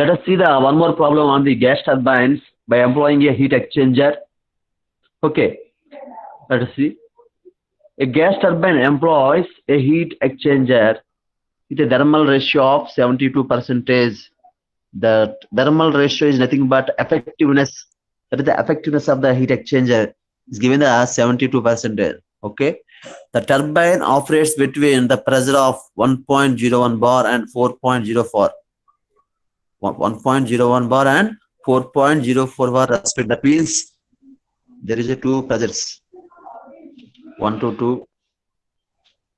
Let us see the one more problem on the gas turbines by employing a heat exchanger. Okay, let us see. A gas turbine employs a heat exchanger with a thermal ratio of 72%. The thermal ratio is nothing but effectiveness. That is the effectiveness of the heat exchanger is given as 72%. Okay. The turbine operates between the pressure of 1.01 bar and 4.04. 1.01 bar and 4.04 bar respect. That means there is a two pressures. 1 to 2,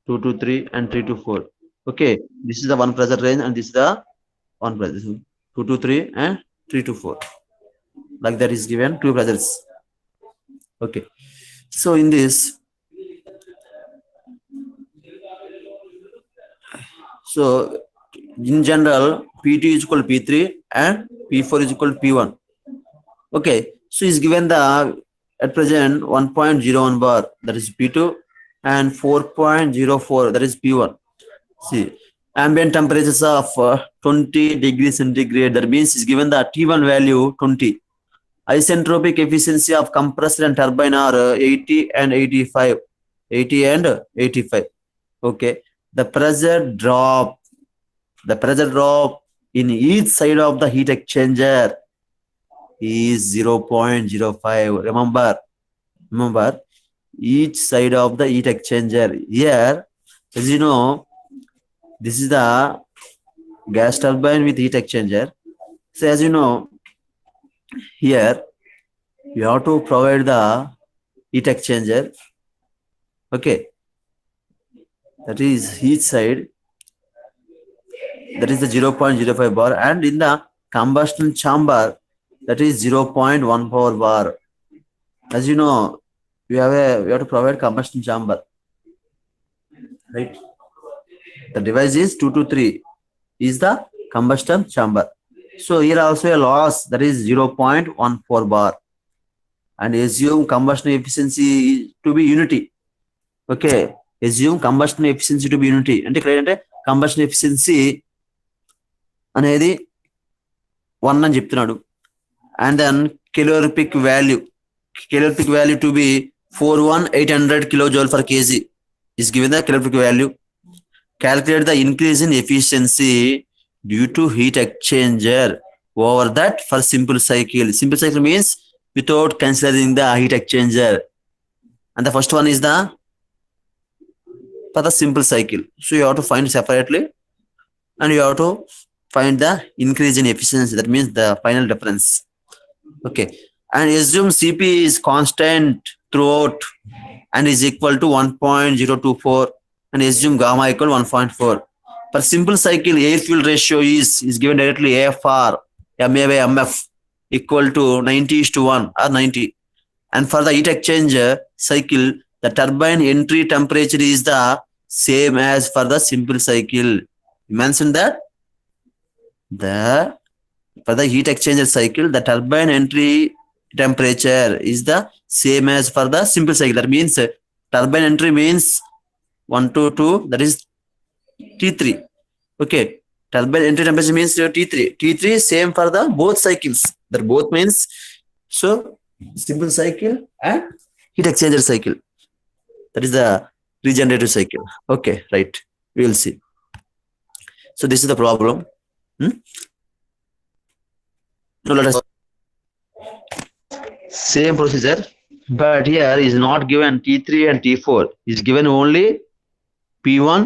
2 to 3, and 3 to 4. Okay. This is the one pressure range and this is the one pressure. 2 to 3 and 3 to 4. Like that is given two pressures. Okay. So in this, so in general, P2 is equal to P3 and P4 is equal to P1. Okay. So is given the at present 1.01 bar, that is P2, and 4.04, that is P1. See, ambient temperatures of 20 degrees centigrade, that means is given the T1 value 20. Isentropic efficiency of compressor and turbine are 80 and 85. 80 and 85. Okay. The pressure drop in each side of the heat exchanger is 0.05. Remember, each side of the heat exchanger. Here, as you know, this is the gas turbine with heat exchanger. So as you know, here you have to provide the heat exchanger. Okay. That is each side. That is the 0.05 bar, and in the combustion chamber, that is 0.14 bar. As you know, we have to provide combustion chamber, right? The device is 2 to 3 is the combustion chamber. So here also a loss, that is 0.14 bar, and assume combustion efficiency to be unity. Okay, assume combustion efficiency to be unity. And combustion efficiency అనేది 1 అని చెప్తున్నాడు, and then calorific value to be 41800 kilojoule per kg is given the calorific value. Calculate the increase in efficiency due to heat exchanger over that for simple cycle. Simple cycle means without considering the heat exchanger, and the first one is the for the simple cycle. So you have to find separately, and you have to find the increase in efficiency. That means the final difference. Okay, and assume Cp is constant throughout and is equal to 1.024, and assume gamma equal 1.4. For simple cycle, air fuel ratio is given directly AFR MA by MF equal to 90:1 or 90. And for the heat exchanger cycle, the turbine entry temperature is the same as for the simple cycle. You mentioned that for the heat exchanger cycle, the turbine entry temperature is the same as for the simple cycle. That means turbine entry means 1 to 2, that is T3. Okay, turbine entry temperature means T3. T3 is same for the both cycles. That both means so simple cycle and heat exchanger cycle. That is the regenerative cycle. Okay, right. We will see. So this is the problem. So let us same procedure, but here is not given T3 and T4. Is given only P1,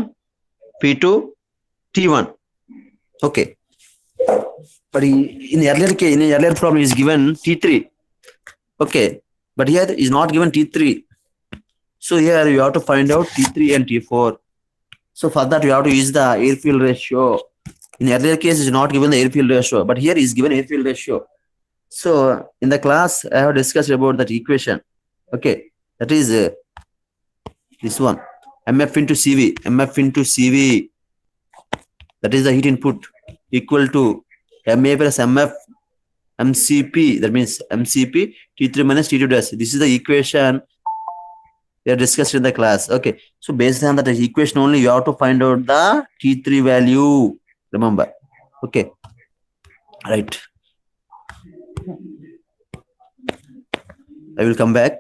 P2, T1. Okay, but in earlier problem is given T3. Okay, but here is not given T3. So here you have to find out T3 and T4. So for that you have to use the air fuel ratio. In earlier case is not given the air fuel ratio, but here is given air fuel ratio. So in the class I have discussed about that equation. Okay, that is this one, MF into CV. That is the heat input equal to MA plus MF MCP. That means MCP T3 minus T2 dash. This is the equation we are discussed in the class. Okay, so based on that equation only you have to find out the T3 value. Remember. Okay. Right. I will come back.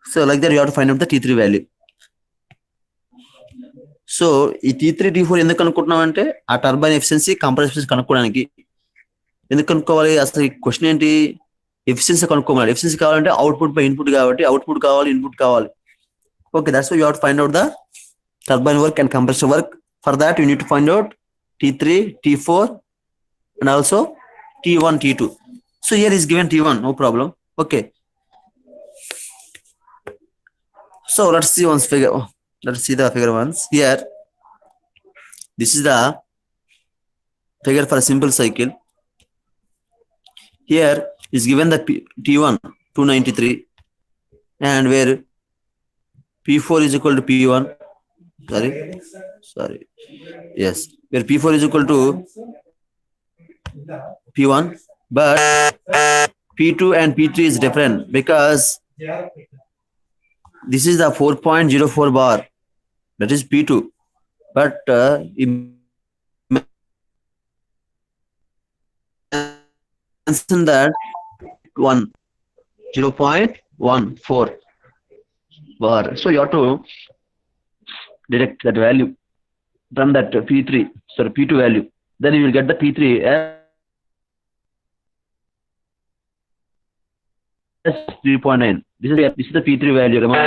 So like that, you have to find out the T3 value. So ఈ T3 T4 ఎందుకు కనుక్కుంటున్నాం అంటే ఆ turbine efficiency compressor efficiency కనుక్కోవడానికి. ఎందుకు కనుక్కోవాలి అసలు? ఈ question ఏంటి? ఎఫిషియన్సీ కనుక్కోవాలి. ఎఫిషియన్సీ కావాలంటే అవుట్పుట్ బై ఇన్పుట్, కాబట్టి అవుట్పుట్ కావాలి, ఇన్పుట్ కావాలి. Okay, that's why you have to find out the turbine work and compressor work. For that, you need to find out T3, T4, and also T1, T2. So here is given T1, no problem. Okay. So let's see once figure. Let's see the figure once. Here, this is the figure for a simple cycle. Here is given the T1 293, and where P4 is equal to P1. Sorry. Yes, where P4 is equal to P1, but P2 and P3 is different because this is the 4.04 bar, that is P2, but mention that 0.14 bar. So you have to deduct that value from that P2 value. Then you will get the P3 as 3.9. This is the P3 value. Remember,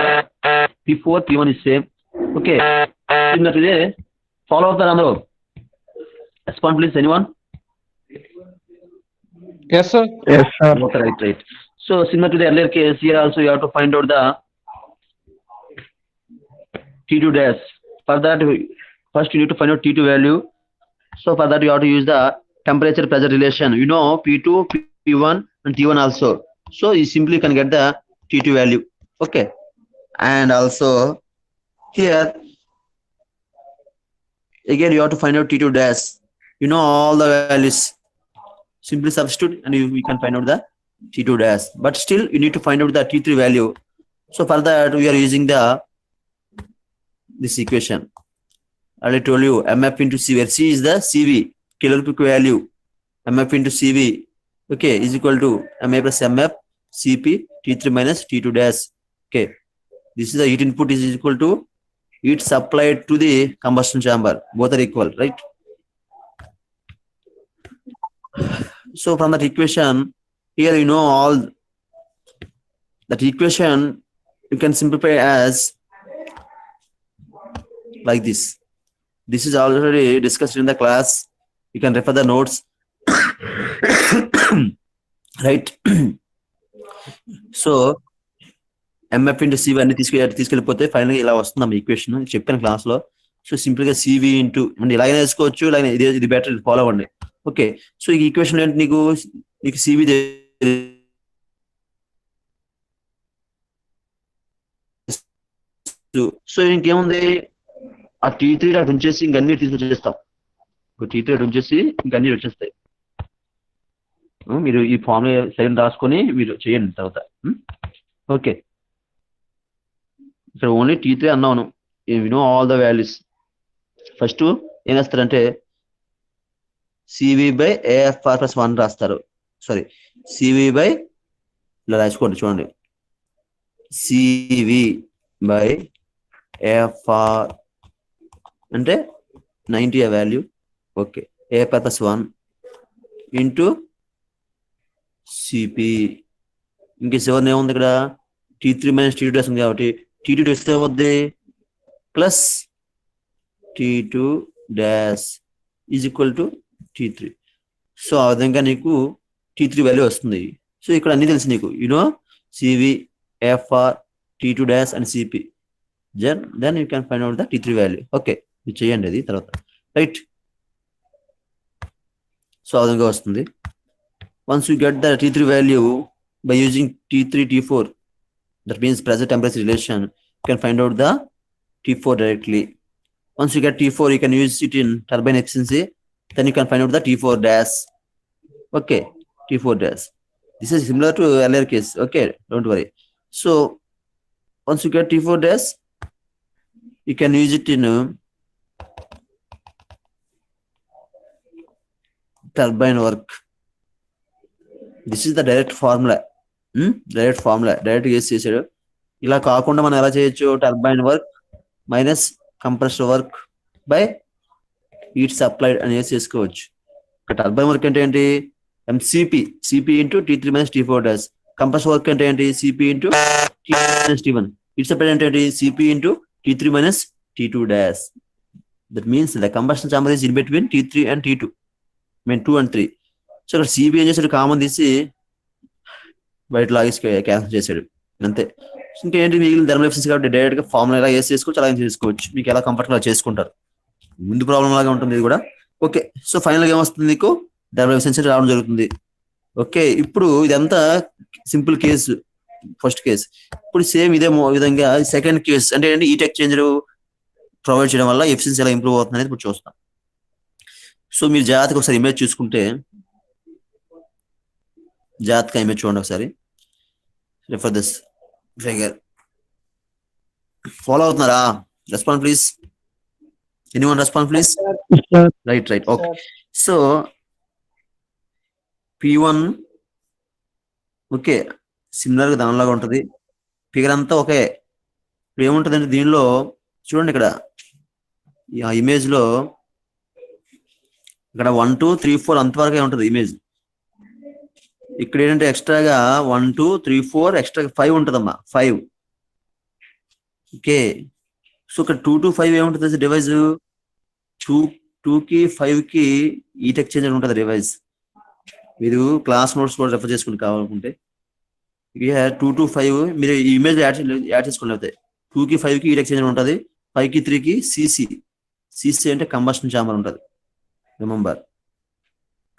P4, P1 is same. Okay. Similarly, follow up the number. Respond please, anyone? Yes, sir. Yes, sir. Okay, right. So similar to the earlier case, here also you have to find out the T2 dash. For that, first you need to find out T2 value. So for that, you have to use the temperature pressure relation. You know P2, P1, and T1 also. So you simply can get the T2 value. Okay. And also here, again, you have to find out T2 dash. You know all the values. Simply substitute and we can find out the T2 dash. But still, you need to find out the T3 value. So for that, we are using this equation. I told you MF into C, where C is the CV, calorific value. MF into CV, okay, is equal to MA plus MF CP T3 minus T2 dash. Okay, this is the heat input is equal to heat supplied to the combustion chamber. Both are equal, right? So from that equation, here you know all that equation you can simplify as like this. This is already discussed in the class. You can refer the notes. Right? So MF into CV అన్ని తీసుకెళ్ళిపోతే ఫైనల్గా ఇలా వస్తుంది equation చెప్పాను class లో. So simple గా CV into అంటే ఇలాగైనా వేసుకోవచ్చు, ఇలాగ ఇది బెటర్, ఫాలో అవ్వండి. ఓకే, సో ఈ ఈక్వేషన్ ఏంటి, నీకు CV సో ఇంకేముంది, ఆ T3 అటు ఉంచేసి ఇంకన్నీ తీసుకొచ్చేస్తాం. T3 అటు ఉంచేసి ఇంకన్నీ వచ్చేస్తాయి. మీరు ఈ ఫామ్ సైన్ రాసుకొని మీరు చేయండి తర్వాత. ఓకే, ఇక్కడ ఓన్లీ T3 అన్నాను. You know all the values. First ఏం వేస్తారంటే CV బై AFR ప్లస్ 1 రాస్తారు. సారీ, CV బై ఇలా రాసుకోండి, చూడండి, CV బై AFR అంటే 90 a value. Okay, AFR plus 1 into CP. ఇంక చివరిని ఏముంది ఇక్కడ, T3 మైనస్ T2 డాష్ ఉంది కాబట్టి T2 డాష్ ఏమవుద్ది, plus T2 dash is equal to T3. So ఆ విధంగా నీకు T3 వాల్యూ వస్తుంది. సో ఇక్కడ అన్ని తెలుసు నీకు, you know CV, AFR, T2 dash and CP. Then you can find out the T3 value. Okay, ఇది చేయండి అది తర్వాత, రైట్? సో ఆ విధంగా వస్తుంది. Once you get the T3 value by using T3, T4, that means pressure temperature relation, you can find out the T4 directly. Once you get T4, you can use it in turbine efficiency. Then you can find out the T4 dash. Okay, T4 dash. This is similar to earlier case. Okay, don't worry. So once you get T4 dash, you can use it in turbine work. This is the direct formula. Direct guess చేశాడు. ఇలా కాకుండా మనం ఎలా చేయొచ్చు? Turbine work minus compressor work by heat supplied అనేది చేసుకోవచ్చు. Turbine work అంటే ఏంటి? CP into T3 minus T4 dash. Compressor work అంటే ఏంటి? CP into T3 minus T1. Heat supplied అంటే ఏంటి? CP into T3 minus T2 dash. That means the combustion chamber is in between T3 and T2, mean 2 and 3. So ఇక్కడ CB ఏం చేశాడు? Common తీసి బయట లాగేసి క్యాన్సిల్ చేశాడు, అంతే. ఇంకేంటి మిగిలిన థర్మల్ ఎఫిషియన్సీ కాబట్టి డైరెక్ట్ గా ఫార్ములా ఎలా వేసి చేసుకోవచ్చు, అలా చేసుకోవచ్చు. మీకు ఎలా కంఫర్టబుల్ చేసుకుంటారు. ముందు ప్రాబ్లం లాగా ఉంటుంది ఇది కూడా. ఓకే, సో ఫైనల్ గా ఏమొస్తుంది? మీకు థర్మల్ ఎఫిషియన్సీ రావడం జరుగుతుంది. ఓకే, ఇప్పుడు ఇదంతా సింపుల్ కేసు, ఫస్ట్ కేసు. ఇప్పుడు సేమ్ ఇదే విధంగా సెకండ్ కేసు అంటే ఏంటి? హీట్ ఎక్స్చేంజర్ ప్రొవైడ్ చేయడం వల్ల ఎఫిషియన్సీ ఎలా ఇంప్రూవ్ అవుతుంది అనేది ఇప్పుడు చూస్తాం. సో మీరు జాగ్రత్తగా ఒకసారి ఇమేజ్ చూసుకుంటే, జాగ్రత్తగా ఇమేజ్ చూడండి ఒకసారి. Refer this figure. ఫాలో అవుతున్నారా? Respond please. Anyone respond please. Right. Okay, so P1 okay, similar గా దానిలాగా ఉంటుంది. ఫిగర్ అంతా ఓకే. ఇప్పుడు ఏముంటుందంటే దీనిలో చూడండి, ఇక్కడ ఆ ఇమేజ్ లో ఇక్కడ 1 2 3 4 అంతవరకే ఉంటుంది ఇమేజ్. ఇక్కడ ఏంటంటే ఎక్స్ట్రాగా 1 2 3 4 ఎక్స్ట్రా 5 ఉంటుందమ్మా, 5. ఓకే, సో ఇక్కడ 2 to 5 ఏముంటుంది డివైస్? 2 కి 5 కి హీట్ ఎక్స్చేంజర్ ఉంటుంది డివైస్. మీరు క్లాస్ నోట్స్ కూడా రెఫర్ చేసుకుని కావాలనుకుంటే. ఇక 2 to 5 మీరు ఈ ఇమేజ్ యాడ్ చేసుకుని అవుతాయి. 2 కి 5 కి హీట్ ఎక్స్చేంజర్ ఉంటుంది. 5 కి 3 కి సిసి అంటే కంబషన్ చాంబర్ ఉంటుంది. రిమెంబర్,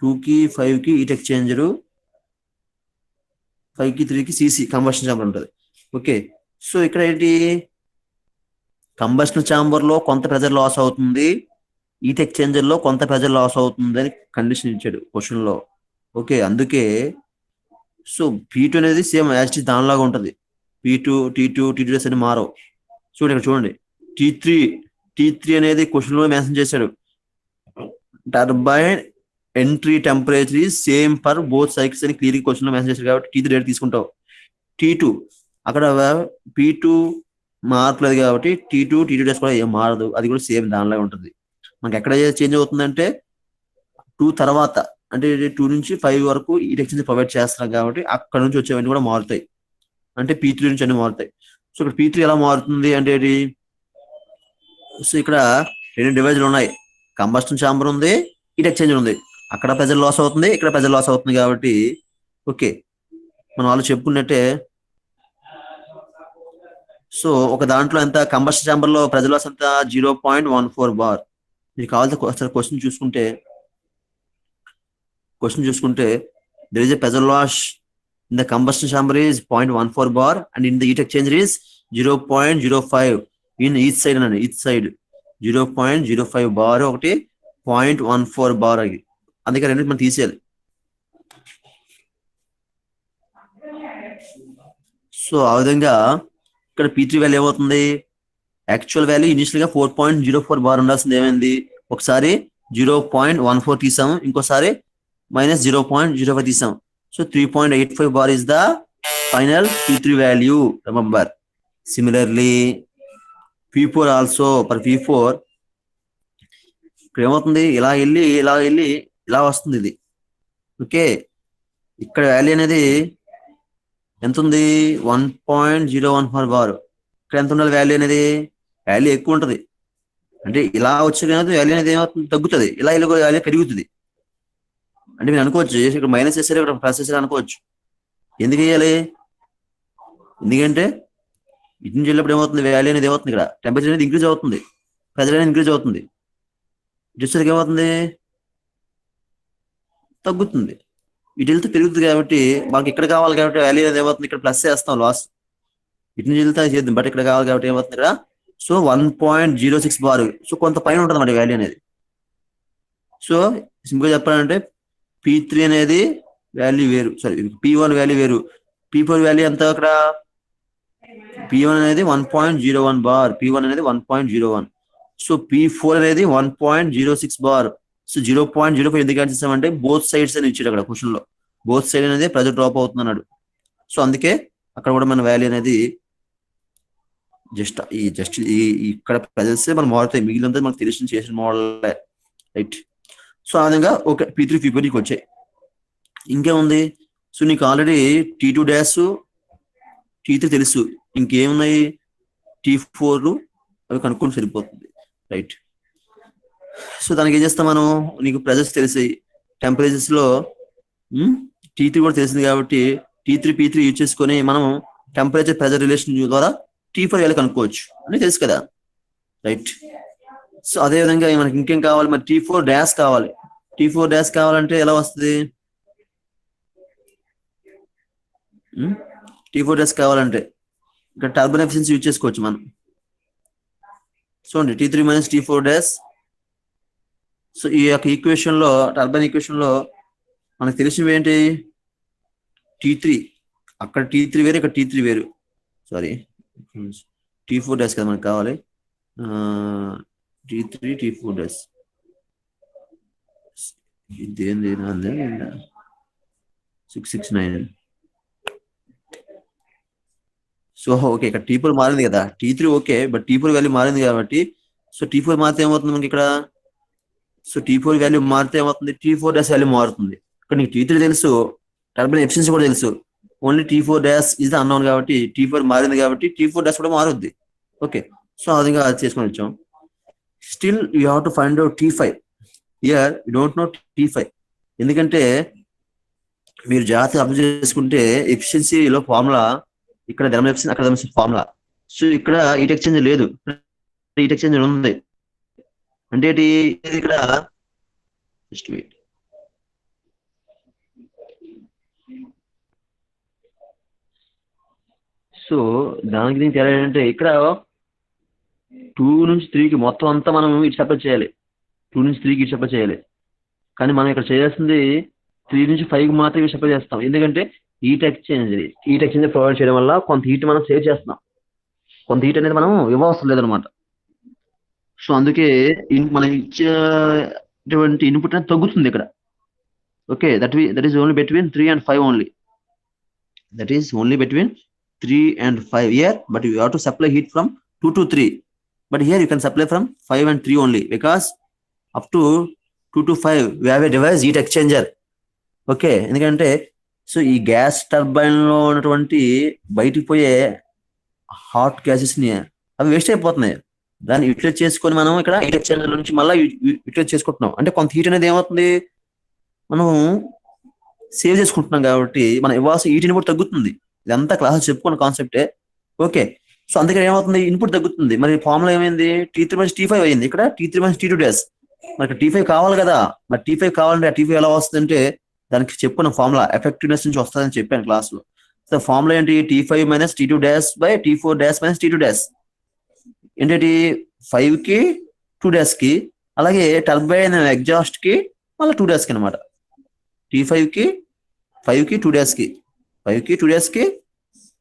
2 కి 5 కి హీట్ ఎక్స్చేంజర్, 5 కి 3 కి సిసి కంబషన్ చాంబర్ ఉంటుంది. ఓకే, సో ఇక్కడ ఏంటి? కంబషన్ చాంబర్ లో కొంత ప్రెజర్ లాస్ అవుతుంది, హీట్ ఎక్స్చేంజర్ లో కొంత ప్రెజర్ లాస్ అవుతుంది అని కండిషన్ ఇచ్చాడు క్వశ్చన్ లో. ఓకే, అందుకే సో P2 అనేది సేమ్ యాజ్ దానిలాగా ఉంటుంది. P2 T2 T2 అని మారవు. చూడండి ఇక్కడ చూడండి, T3 అనేది క్వశ్చన్ లో మెన్షన్ చేశాడు. Turbine entry temperature is same for both cycles అని క్లియర్ క్వశ్చన్ లో మెన్షన్ చేశాడు కాబట్టి T3 రేట్ తీసుకుంటావు. T2 అక్కడ P2 మార్పులేదు కాబట్టి T2 డేస్ కూడా ఏం మారదు, అది కూడా సేమ్ దానిలాగా ఉంటుంది. మనకి ఎక్కడ చేంజ్ అవుతుందంటే 2 తర్వాత, అంటే 2 నుంచి 5 వరకు హీట్ ఎక్స్చేంజర్ ప్రొవైడ్ చేస్తున్నాం కాబట్టి అక్కడ నుంచి వచ్చేవన్నీ కూడా మారుతాయి. అంటే P3 నుంచి అన్ని మారుతాయి. సో ఇక్కడ P3 ఎలా మారుతుంది అంటే, సో ఇక్కడ 2 డివైజులు ఉన్నాయి. కంబషన్ చాంబర్ ఉంది, హీట్ ఎక్స్చేంజర్ ఉంది. అక్కడ ప్రెజర్ లాస్ అవుతుంది, ఇక్కడ ప్రెజర్ లాస్ అవుతుంది కాబట్టి ఓకే, మనం వాళ్ళు చెప్పుకున్నట్టే. సో ఒక దాంట్లో ఎంత కంబషన్ చాంబర్ లో ప్రెజర్ లాస్ ఎంత? 0.14 బార్. మీకు కావాల్సిన క్వశ్చన్ చూసుకుంటే there is a pressure loss in the combustion chamber is 0.14 bar and in the heat exchanger is 0.05 in each side. 0.05 bar ఒకటి 0.14 బార్ అది. అందుకే రెండు మనం తీసేయాలి. సో ఆ విధంగా ఇక్కడ P3 వాల్యూ ఏమవుతుంది? యాక్చువల్ వాల్యూ ఇనిషియల్ గా 4.04 బార్ ఉండాల్సింది ఏమైంది? ఒకసారి 0.14 తీసాము, ఇంకోసారి -0.05 తీసాం. So 3.85 bar is the final P3 value. Remember, similarly P4 also, for P4 ఇక్కడ ఏమవుతుంది? ఇలా వెళ్ళి ఇలా వస్తుంది ఇది. ఓకే, ఇక్కడ వాల్యూ అనేది ఎంత ఉంది? 1.014 బార్. ఇక్కడ ఎంత ఉండాలి వాల్యూ అనేది? వాల్యూ ఎక్కువ ఉంటుంది. అంటే ఇలా వచ్చే వాల్యూ అనేది ఏమవుతుంది? తగ్గుతుంది. ఇలా వాల్యూ పెరుగుతుంది. అంటే మీరు అనుకోవచ్చు ఇక్కడ మైనస్ చేసారు, ఇక్కడ ప్లస్ చేసారు అనుకోవచ్చు. ఎందుకు వేయాలి? ఎందుకంటే ఇటు నుంచి వెళ్ళినప్పుడు ఏమవుతుంది? వాల్యూ అనేది ఏమవుతుంది? ఇక్కడ టెంపరేచర్ అనేది ఇంక్రీజ్ అవుతుంది, ప్రెజర్ అనేది ఇంక్రీజ్ అవుతుంది. ఇటు ఏమవుతుంది? తగ్గుతుంది. ఇటు వెళ్తే పెరుగుతుంది. కాబట్టి మాకు ఇక్కడ కావాలి కాబట్టి వాల్యూ అనేది ఏమవుతుంది? ఇక్కడ ప్లస్ చేస్తాం, లాస్. ఇటు నుంచి వెళ్తే చేద్దాం, బట్ ఇక్కడ కావాలి కాబట్టి ఏమవుతుంది ఇక్కడ? So 1.06 bar. సో కొంత పైన ఉంటుంది మరి వాల్యూ అనేది. సో సింపుల్ చెప్పాలంటే P3 అనేది వాల్యూ వేరు, సారీ P1 వాల్యూ వేరు. P4 వాల్యూ ఎంత? అక్కడ P1 అనేది 1.01 బార్, P1 అనేది 1.01. సో P4 అనేది 1.06 బార్. సో 0.05 ఎందుకు యాడ్ చేస్తామంటే బోత్ సైడ్స్ అని ఇచ్చాడు అక్కడ క్వశ్చన్ లో. బోత్ సైడ్ అనేది ప్రెజర్ డ్రాప్ అవుతుంది అన్నాడు. సో అందుకే అక్కడ కూడా మన వాల్యూ అనేది జస్ట్ ఈ ఇక్కడ ప్రెజర్స్ మనం మారుతాయి, మిగిలినంతా మనకు తెలిసిన చేసిన మోడల్ రైట్. సో ఆ విధంగా ఓకే P3 P4 నీకు వచ్చాయి. ఇంకేముంది, సో నీకు ఆల్రెడీ T2 డాష్ T3 తెలుసు, ఇంకేమున్నాయి T4 అవి కనుక్కొని సరిపోతుంది రైట్. సో దానికి ఏం చేస్తాం మనం, నీకు ప్రెజర్స్ తెలిసాయి, టెంపరేచర్స్ లో T3 కూడా తెలిసింది కాబట్టి T3 P3 యూజ్ చేసుకొని మనం టెంపరేచర్ ప్రెజర్ రిలేషన్ ద్వారా T4 వాల్యూ కనుక్కోవచ్చు అని తెలుసు కదా రైట్. సో అదే విధంగా మనకి ఇంకేం కావాలి, మరి T4 డాష్ కావాలి. T4 డాష్ కావాలంటే ఎలా వస్తుంది, T4 డాష్ కావాలంటే ఇక్కడ టర్బైన్ ఎఫిషియన్సీ యూజ్ చేసుకోవచ్చు మనం. చూడండి T3 minus T4 dash. So ఈ యొక్క ఈక్వేషన్ లో, టర్బైన్ ఈక్వేషన్ లో మనకు తెలిసినవి ఏంటి, T3 అక్కడ T3 వేరు, ఇక్కడ T3 వేరు, సారీ T4 డాష్ కదా మనకు కావాలి, T3 T4 డాష్. ఇదేంది 669. సో ఓకే ఇక్కడ T4 మారింది కదా, T3 okay, but T4 value మారింది కాబట్టి సో T4 మారితే ఏమవుతుంది మనకి ఇక్కడ, సో T4 వాల్యూ మారితే ఏమవుతుంది, T4 డాష్ వాల్యూ మారుతుంది. ఇక్కడ నీకు T3 తెలుసు, టర్బైన్ ఎఫిషియన్సీ కూడా తెలుసు, only T4 dash is the unknown కాబట్టి T4 మారింది కాబట్టి T4 డాష్ కూడా మారుద్ది. ఓకే, సో ఆ విధంగా అది చేసుకొని వచ్చాం. Still you have to find out T5. Here you don't know T5, ఎందుకంటే మీరు జాగ్రత్తగా అబ్జర్వ్ చేసుకుంటే ఎఫిషియన్సీలో ఫార్ములా ఇక్కడ థర్మల్ ఎఫిషియన్సీ, అక్కడ థర్మల్ ఫార్ములా. సో ఇక్కడ హీట్ ఎక్స్చేంజర్ లేదు, హీట్ ఎక్స్చేంజర్ ఉంది అంటే ఇక్కడ జస్ట్ వెయిట్. సో దానికి దీనికి తేడా ఏంటంటే ఇక్కడ 2 నుంచి 3కి మొత్తం అంతా మనం ఇటు సప్లై చేయాలి, 2 నుంచి 3కి ఇటు సప్లై చేయాలి. కానీ మనం ఇక్కడ చేయాల్సింది 3 నుంచి 5కి మాత్రమే సప్లై చేస్తాం, ఎందుకంటే హీట్ ఎక్స్చేంజర్ ప్రొవైడ్ చేయడం వల్ల కొంత హీట్ మనం సేవ్ చేస్తున్నాం, కొంత హీట్ అనేది మనం ఇవ్వవసరం లేదనమాట. సో అందుకే మనం ఇచ్చేటువంటి ఇన్పుట్ అనేది తగ్గుతుంది ఇక్కడ. Okay, that is only between 3 and 5 only, that is only between 3 and 5 here, but you have to supply heat from 2 to 3, but here you can supply from 5 and 3 only, because up to 2 to 5 we have a device heat exchanger. Okay, ఎందుకంటే so ఈ gas turbine లో ఉన్నటువంటి బయటికి పోయే hot gases ని అవి waste అయిపోతున్నాయి, దాన్ని యూటిలైజ్ చేసుకొని మనం ఇక్కడ హీట్ ఎక్స్చేంజర్ నుంచి మళ్ళీ యూటిలైజ్ చేసుకుంటున్నాం. అంటే కొంత హీట్ అనేది ఏమవుతుంది, మనం సేవ్ చేసుకుంటున్నాం కాబట్టి మనం ఇవ్వాల్సిన హీట్ కూడా తగ్గుతుంది. ఇదంతా క్లాస్ చెప్పుకున్న కాన్సెప్టే. ఓకే, సో అందుకని ఏమవుతుంది, ఇన్పుట్ తగ్గుతుంది. మరి ఫార్ములా ఏమైంది, T3 మైనస్ T5 అయింది, ఇక్కడ T3 మైనస్ T2 డాష్. మరి T5 కావాలి కదా, మరి T5 కావాలంటే ఆ T5 ఎలా వస్తుంది అంటే దానికి చెప్పుకున్న ఫార్ములా ఎఫెక్టివ్నెస్ నుంచి వస్తుందని చెప్పాను క్లాస్ లో. సో ఫార్ములా ఏంటి, T5 minus T2 dash by T4 dash minus T2 dash. ఏంటంటే 5కి 2 డాష్ కి, అలాగే టర్బైన్ ఎగ్జాస్ట్ కి మళ్ళీ 2 డాష్ కి అనమాట. T5కి 5కి 2 డాష్ కి, 5కి 2 డాష్ కి,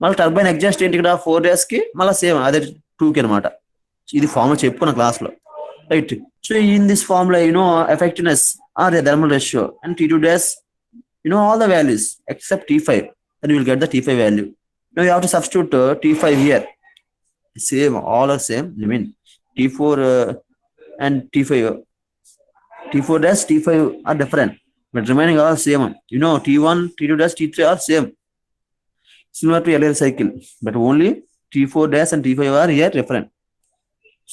మళ్ళీ టర్బైన్ ఎగ్జాస్ట్ ఏంటి ఇక్కడ 4 డాష్ కి, మళ్ళీ సేమ్ అదే 2కి అనమాట. ఇది ఫార్ములా చెప్పుకున్న క్లాస్ లో right. So in this formula effectiveness or the thermal ratio and T2 dash, all the values except T5, then you will get the T5 value. Now you have to substitute T5 here, same, all are same. I mean T4 and T4 dash T5 are different, but remaining all same. T1 T2 dash T3 are same, similar to earlier cycle, but only T4 dash and T5 are here different.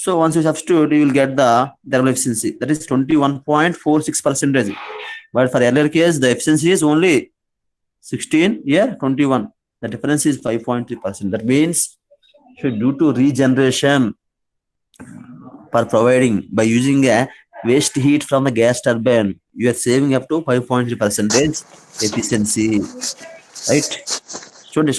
So once you substitute, you will get the thermal efficiency, that is 21.46%. But for earlier case, the efficiency is only 16, here 21. The difference is 5.3%. That means, so due to regeneration for providing by using a waste heat from the gas turbine, you are saving up to 5.3% efficiency, right?